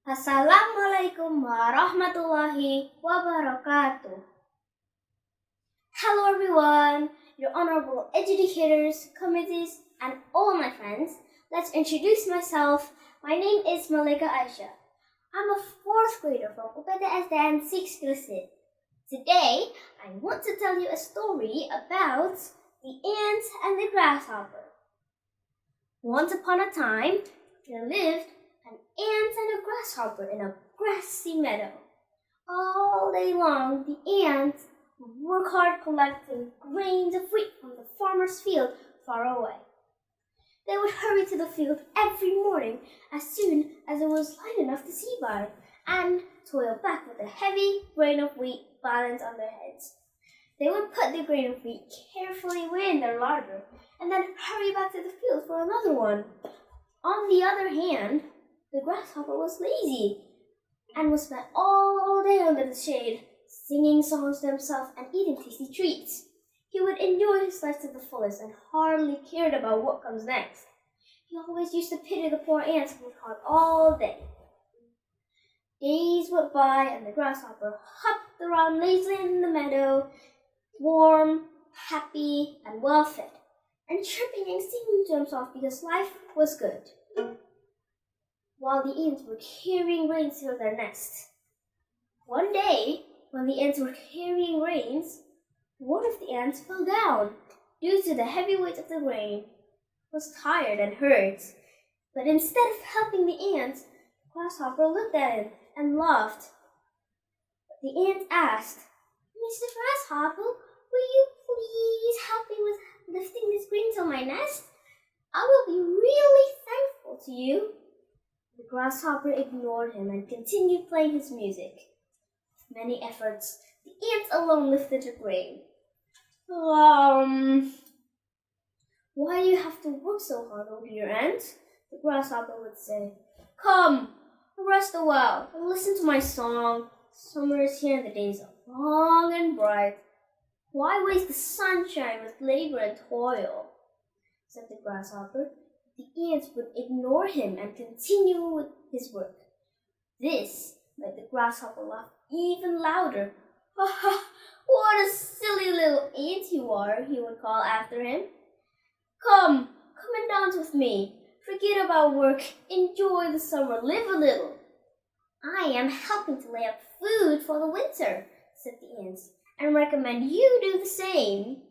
Assalamualaikum warahmatullahi wabarakatuh. Hello everyone, your honorable educators, committees, and all my friends. Let's introduce myself. My name is Malika Aisha. I'm a 4th grader from Upeta SDN 6th grade. Today, I want to tell you a story about the ant and the grasshopper. Once upon a time, there lived an ant and a grasshopper in a grassy meadow. All day long, the ant would work hard collecting grains of wheat from the farmer's field far away. They would hurry to the field every morning as soon as it was light enough to see by, and toil back with a heavy grain of wheat balanced on their heads. They would put the grain of wheat carefully away in their larder, and then hurry back to the field for another one. On the other hand, the grasshopper was lazy and would spend all day under the shade, singing songs to himself and eating tasty treats. He would enjoy his life to the fullest and hardly cared about what comes next. He always used to pity the poor ants who worked hard all day. Days went by and the grasshopper hopped around lazily in the meadow, warm, happy, and well-fed, and chirping and singing to himself because life was good, while the ants were carrying grains to their nest. One day, when the ants were carrying grains, one of the ants fell down due to the heavy weight of the grain. It was tired and hurt, but instead of helping the ant, the grasshopper looked at him and laughed. The ant asked, "Mr. Grasshopper, will you please help me with lifting this grain to my nest? I will be really thankful to you." The grasshopper ignored him and continued playing his music. With many efforts, the ant alone lifted the grain. Why do you have to work so hard, oh dear ant?" the grasshopper would say. "Come, rest a while and listen to my song. Summer is here and the days are long and bright. Why waste the sunshine with labor and toil?" said the grasshopper. The ants would ignore him and continue with his work. This made the grasshopper laugh even louder. "What a silly little ant you are," he would call after him. Come and dance with me. Forget about work. Enjoy the summer. Live a little." "I am helping to lay up food for the winter," said the ants, "and recommend you do the same."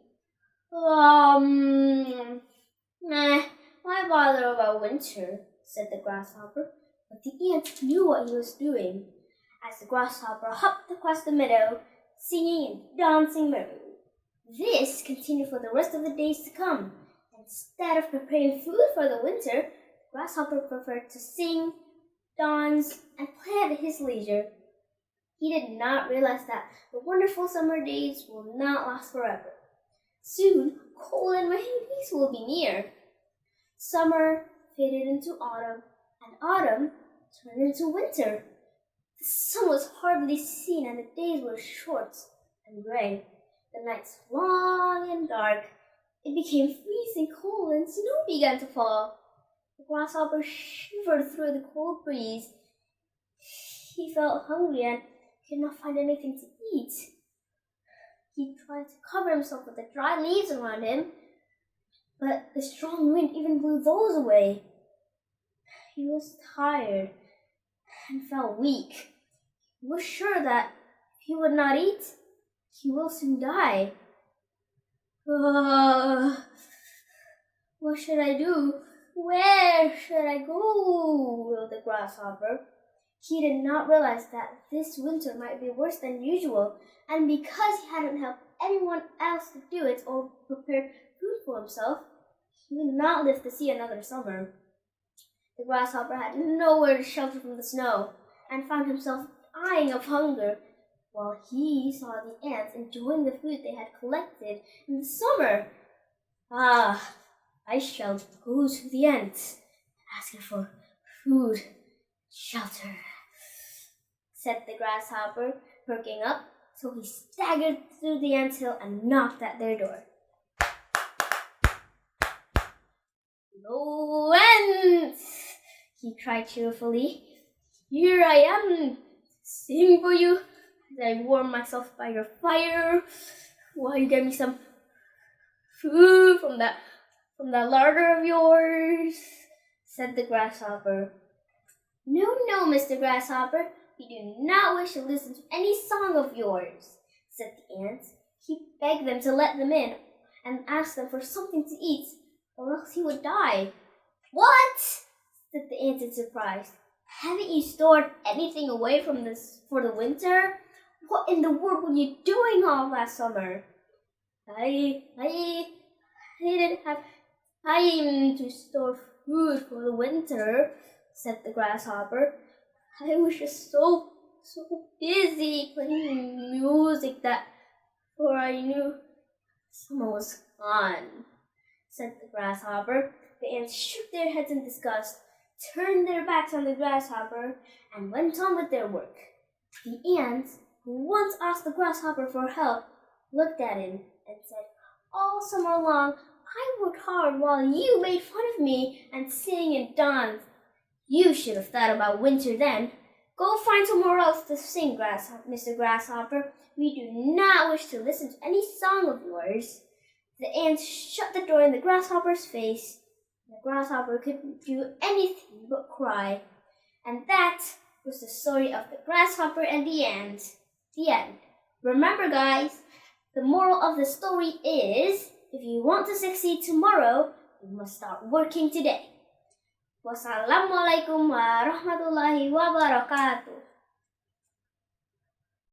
Why bother about winter?" said the grasshopper. But the ant knew what he was doing, as the grasshopper hopped across the meadow, singing and dancing merrily. This continued for the rest of the days to come. Instead of preparing food for the winter, the grasshopper preferred to sing, dance, and play at his leisure. He did not realize that the wonderful summer days will not last forever. Soon, cold and rainy days will be near. Summer faded into autumn, and autumn turned into winter. The sun was hardly seen, and the days were short and gray. The nights long and dark. It became freezing cold, and snow began to fall. The grasshopper shivered through the cold breeze. He felt hungry and could not find anything to eat. He tried to cover himself with the dry leaves around him, but the strong wind even blew those away. He was tired and felt weak. He was sure that if he would not eat, he will soon die. What should I do? Where should I go?" wailed the grasshopper. He did not realize that this winter might be worse than usual, and because he hadn't helped anyone else to do it or prepared food for himself, he would not live to see another summer. The grasshopper had nowhere to shelter from the snow, and found himself dying of hunger, while he saw the ants enjoying the food they had collected in the summer. I shall go to the ants and ask her for food, shelter," said the grasshopper, perking up. So he staggered through the anthill and knocked at their door. "Hello, ants!" he cried cheerfully. here I am, singing for you as I warm myself by your fire while you get me some food from that larder of yours, said the grasshopper. No, no, Mr. Grasshopper, we do not wish to listen to any song of yours, said the ant. He begged them to let them in and asked them for something to eat, or else he would die. What? Said the ant in surprise. Haven't you stored anything away from this for the winter? What in the world were you doing all last summer? I didn't have time to store food for the winter, said the grasshopper. I was just so busy playing music that before I knew summer was gone, said the grasshopper. The ants shook their heads in disgust, turned their backs on the grasshopper, and went on with their work. The ant, who once asked the grasshopper for help, looked at him and said, all summer long, I worked hard while you made fun of me and sang and danced. You should have thought about winter then. Go find somewhere else to sing, Mr. Grasshopper. We do not wish to listen to any song of yours. The ants shut the door in the grasshopper's face. The grasshopper couldn't do anything but cry. And that was the story of the grasshopper and the ant. The end. Remember, guys, the moral of the story is, if you want to succeed tomorrow, you must start working today. Wassalamualaikum warahmatullahi wabarakatuh.